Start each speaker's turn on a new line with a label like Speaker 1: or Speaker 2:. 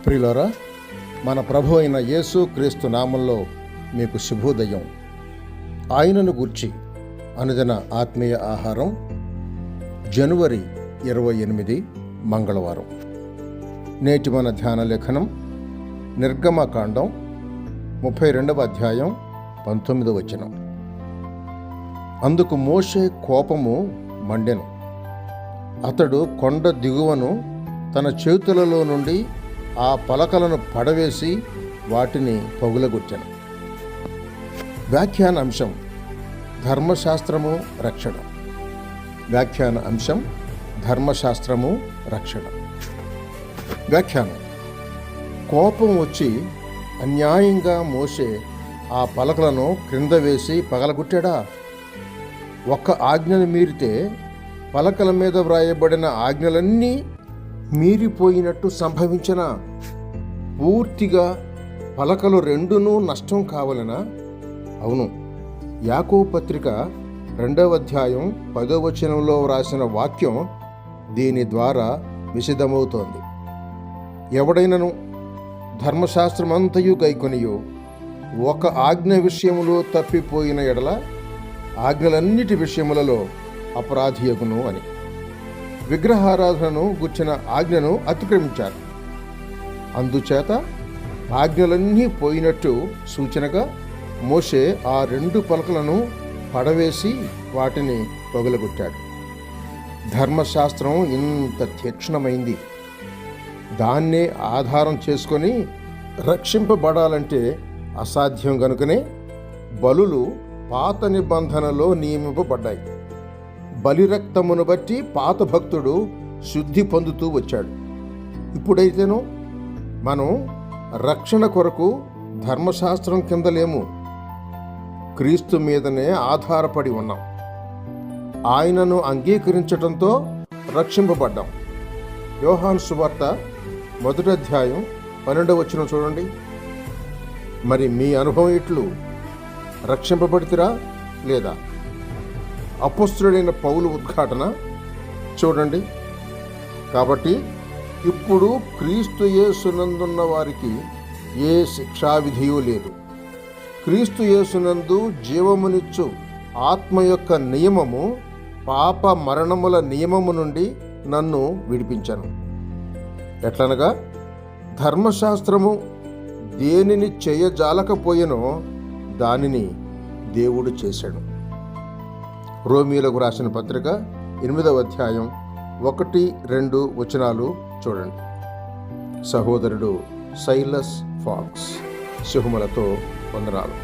Speaker 1: ప్రియులారా, మన ప్రభు అయిన యేసు క్రీస్తు నామంలో మీకు శుభోదయం. ఆయనను గూర్చి అనుదిన ఆత్మీయ ఆహారం, జనవరి 28 మంగళవారం. నేటి మన ధ్యాన లేఖనం నిర్గమకాండం 32వ అధ్యాయం 19వ వచనం. అందుకు మోషే కోపము మండెను. అతడు కొండ దిగువను తన చేతులలో నుండి ఆ పలకలను పడవేసి వాటిని పగులగొట్టెను. వ్యాఖ్యాన అంశం ధర్మశాస్త్రము రక్షణ. వ్యాఖ్యాన అంశం ధర్మశాస్త్రము రక్షణ. వ్యాఖ్యానం: కోపం వచ్చి అన్యాయంగా మోషే ఆ పలకలను క్రింద వేసి పగలగొట్టాడా? ఒక్క ఆజ్ఞను మీరితే పలకల మీద వ్రాయబడిన ఆజ్ఞలన్నీ మీరిపోయినట్టు సంభవించిన పూర్తిగా పలకలు రెండునూ నష్టం కావాలనా? అవును. యాకోబు పత్రిక 2వ అధ్యాయం 10వ వచనంలో వ్రాసిన వాక్యం దీని ద్వారా విశదమవుతోంది. ఎవడైనను ధర్మశాస్త్రమంతయు గైకొనియు ఒక ఆజ్ఞ విషయములో తప్పిపోయిన ఎడల ఆజ్ఞలన్నిటి విషయములలో అపరాధియగును అని. విగ్రహారాధనను గుర్చిన ఆజ్ఞను అతిక్రమించారు. అందుచేత ఆజ్ఞలన్నీ పోయినట్టు సూచనగా మోషే ఆ 2 పలకలను పడవేసి వాటిని పగులగొట్టాడు. ధర్మశాస్త్రం ఇంత తీక్షణమైంది. దాన్నే ఆధారం చేసుకొని రక్షింపబడాలంటే అసాధ్యం గనుకనే బలులు పాత నిబంధనలో నియమింపబడ్డాయి. బలిరక్తమును బట్టి పాత భక్తుడు శుద్ధి పొందుతూ వచ్చాడు. ఇప్పుడైతేనో మనం రక్షణ కొరకు ధర్మశాస్త్రం కింద లేము, క్రీస్తు మీదనే ఆధారపడి ఉన్నాం. ఆయనను అంగీకరించటంతో రక్షింపబడ్డాం. యోహాను సువార్త 1వ అధ్యాయం 12వ వచనం చూడండి. మరి మీ అనుభవం ఇట్లు, రక్షింపబడితిరా లేదా? అపొస్తలుడైన పౌలు ఉద్ఘాటన చూడండి. కాబట్టి ఇప్పుడు క్రీస్తు యేసునందున్న వారికి ఏ శిక్షావిధియూ లేదు. క్రీస్తు యేసునందు జీవమునిచ్చు ఆత్మ యొక్క నియమము పాప మరణముల నియమము నుండి నన్ను విడిపించాను. ఎట్లనగా ధర్మశాస్త్రము దేనిని చేయజాలకపోయెనో దానిని దేవుడు చేశాడు. రోమీయులకు రాసిన పత్రిక 8వ అధ్యాయం 1-2 వచనాలు చూడండి. సహోదరుడు సైలస్ ఫాక్స్. శుభములతో వందనాలు.